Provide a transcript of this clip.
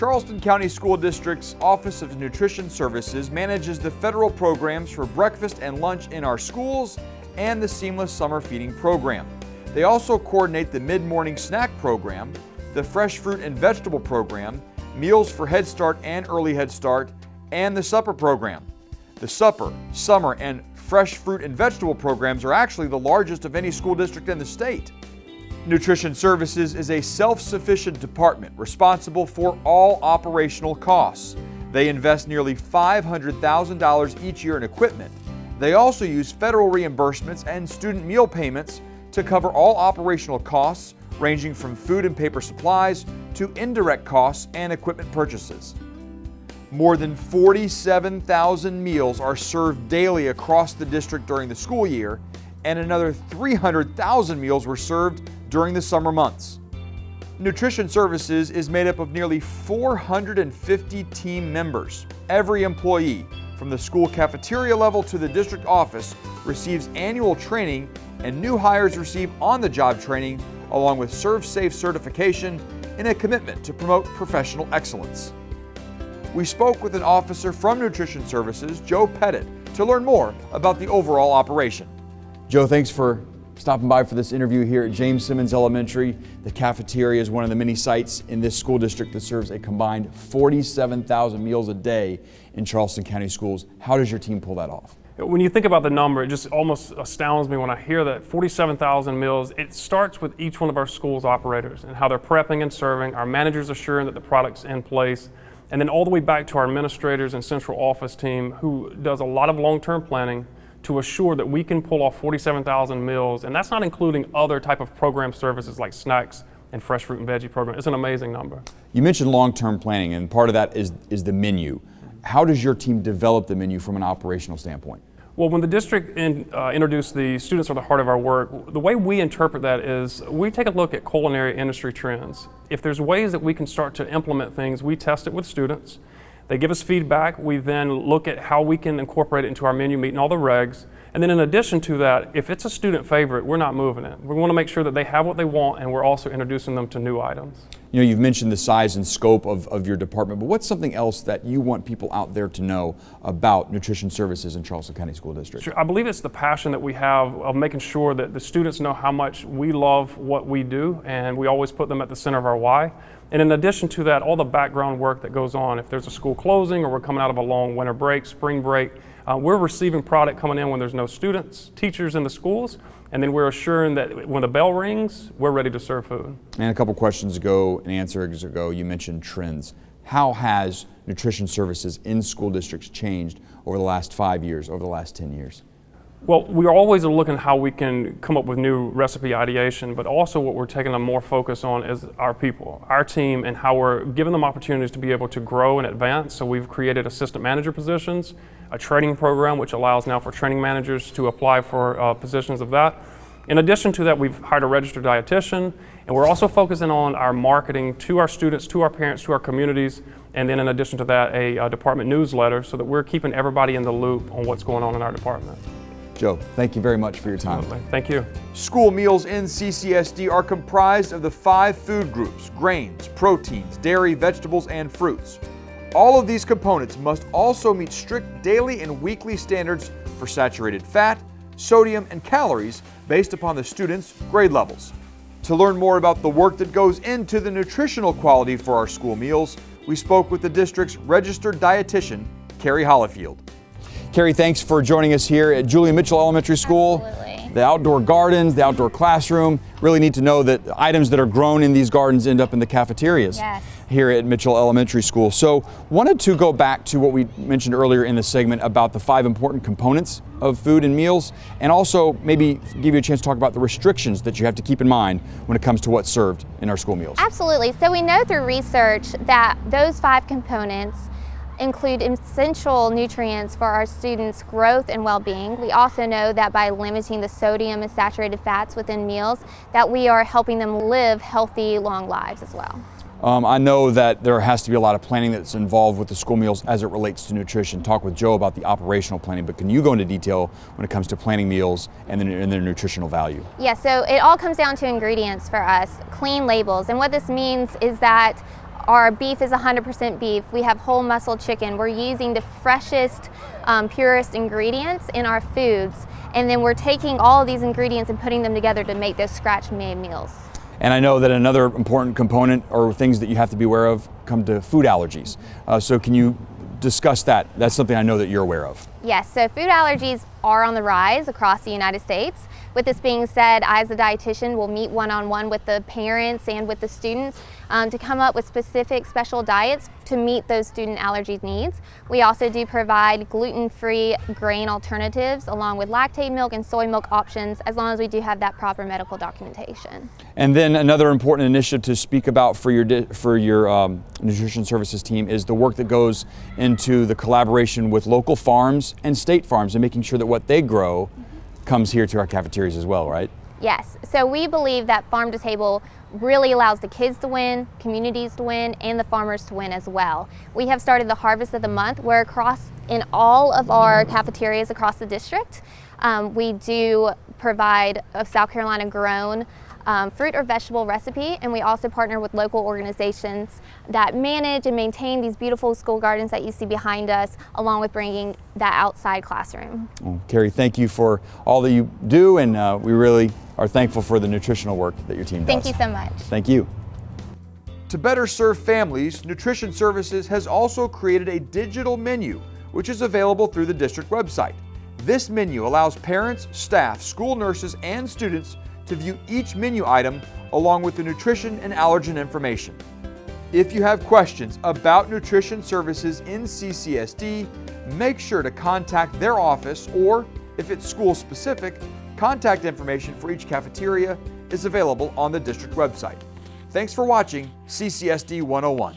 Charleston County School District's Office of Nutrition Services manages the federal programs for breakfast and lunch in our schools and the Seamless Summer Feeding Program. They also coordinate the mid-morning snack program, the Fresh Fruit and Vegetable Program, Meals for Head Start and Early Head Start, and the Supper Program. The Supper, Summer, and Fresh Fruit and Vegetable programs are actually the largest of any school district in the state. Nutrition Services is a self-sufficient department responsible for all operational costs. They invest nearly $500,000 each year in equipment. They also use federal reimbursements and student meal payments to cover all operational costs, ranging from food and paper supplies to indirect costs and equipment purchases. More than 47,000 meals are served daily across the district during the school year, and another 300,000 meals were served during the summer months. Nutrition Services is made up of nearly 450 team members. Every employee, from the school cafeteria level to the district office, receives annual training, and new hires receive on-the-job training along with Serve Safe certification in a commitment to promote professional excellence. We spoke with an officer from Nutrition Services, Joe Pettit, to learn more about the overall operation. Joe, thanks for stopping by for this interview here at James Simmons Elementary. The cafeteria is one of the many sites in this school district that serves a combined 47,000 meals a day in Charleston County schools. How does your team pull that off? When you think about the number, it just almost astounds me when I hear that 47,000 meals. It starts with each one of our schools' operators and how they're prepping and serving, our managers assuring that the product's in place, and then all the way back to our administrators and central office team who does a lot of long-term planning to assure that we can pull off 47,000 meals, and that's not including other type of program services like snacks and fresh fruit and veggie program. It's an amazing number. You mentioned long-term planning, and part of that is the menu. How does your team develop the menu from an operational standpoint? Well, when the district introduced the Students Are the Heart of Our Work, the way we interpret that is we take a look at culinary industry trends. If there's ways that we can start to implement things, we test it with students. They give us feedback. We then look at how we can incorporate it into our menu, meeting all the regs. And then in addition to that, if it's a student favorite, we're not moving it. We want to make sure that they have what they want, and we're also introducing them to new items. You know, you've mentioned the size and scope of your department, but what's something else that you want people out there to know about Nutrition Services in Charleston County School District? Sure. I believe it's the passion that we have of making sure that the students know how much we love what we do, and we always put them at the center of our why. And in addition to that, all the background work that goes on. If there's a school closing or we're coming out of a long winter break, spring break, we're receiving product coming in when there's no students, teachers in the schools, and then we're assuring that when the bell rings, we're ready to serve food. And a couple questions ago and answers ago, you mentioned trends. How has Nutrition Services in school districts changed over the last 5 years, over the last 10 years? Well, we are always looking at how we can come up with new recipe ideation, but also what we're taking a more focus on is our people, our team, and how we're giving them opportunities to be able to grow and advance. So we've created assistant manager positions, a training program which allows now for training managers to apply for positions of that. In addition to that, we've hired a registered dietitian, and we're also focusing on our marketing to our students, to our parents, to our communities, and then in addition to that, a department newsletter so that we're keeping everybody in the loop on what's going on in our department. Joe, thank you very much for your time. Absolutely. Thank you. School meals in CCSD are comprised of the 5 food groups: grains, proteins, dairy, vegetables, and fruits. All of these components must also meet strict daily and weekly standards for saturated fat, sodium, and calories based upon the students' grade levels. To learn more about the work that goes into the nutritional quality for our school meals, we spoke with the district's registered dietitian, Carrie Hollifield. Carrie, thanks for joining us here at Julia Mitchell Elementary School. Absolutely. The outdoor gardens, the outdoor classroom. Really need to know that items that are grown in these gardens end up in the cafeterias here at Mitchell Elementary School. So wanted to go back to what we mentioned earlier in the segment about the 5 important components of food and meals, and also maybe give you a chance to talk about the restrictions that you have to keep in mind when it comes to what's served in our school meals. Absolutely. So we know through research that those 5 components include essential nutrients for our students' growth and well-being. We also know that by limiting the sodium and saturated fats within meals, that we are helping them live healthy, long lives as well. I know that there has to be a lot of planning that's involved with the school meals as it relates to nutrition. Talk with Joe about the operational planning, but can you go into detail when it comes to planning meals and their nutritional value? Yeah, so it all comes down to ingredients for us, clean labels. And what this means is that Our beef is 100% beef. We have whole muscle chicken. We're using the freshest, purest ingredients in our foods. And then we're taking all of these ingredients and putting them together to make those scratch-made meals. And I know that another important component or things that you have to be aware of come to food allergies. So can you discuss that? That's something I know that you're aware of. Yes, so food allergies are on the rise across the United States. With this being said, I as a dietitian will meet one-on-one with the parents and with the students to come up with specific special diets to meet those student allergy needs. We also do provide gluten-free grain alternatives along with lactate milk and soy milk options, as long as we do have that proper medical documentation. And then another important initiative to speak about for your nutrition services team is the work that goes into the collaboration with local farms and state farms and making sure that what they grow comes here to our cafeterias as well, right? Yes, so we believe that farm to table really allows the kids to win, communities to win, and the farmers to win as well. We have started the Harvest of the Month, where in all of our cafeterias across the district, we do provide a South Carolina grown fruit or vegetable recipe, and we also partner with local organizations that manage and maintain these beautiful school gardens that you see behind us, along with bringing that outside classroom. Well, Carrie, thank you for all that you do, and we really are thankful for the nutritional work that your team does. Thank you so much. Thank you. To better serve families, Nutrition Services has also created a digital menu, which is available through the district website. This menu allows parents, staff, school nurses, and students to view each menu item along with the nutrition and allergen information. If you have questions about nutrition services in CCSD, make sure to contact their office, or if it's school specific, contact information for each cafeteria is available on the district website. Thanks for watching CCSD 101.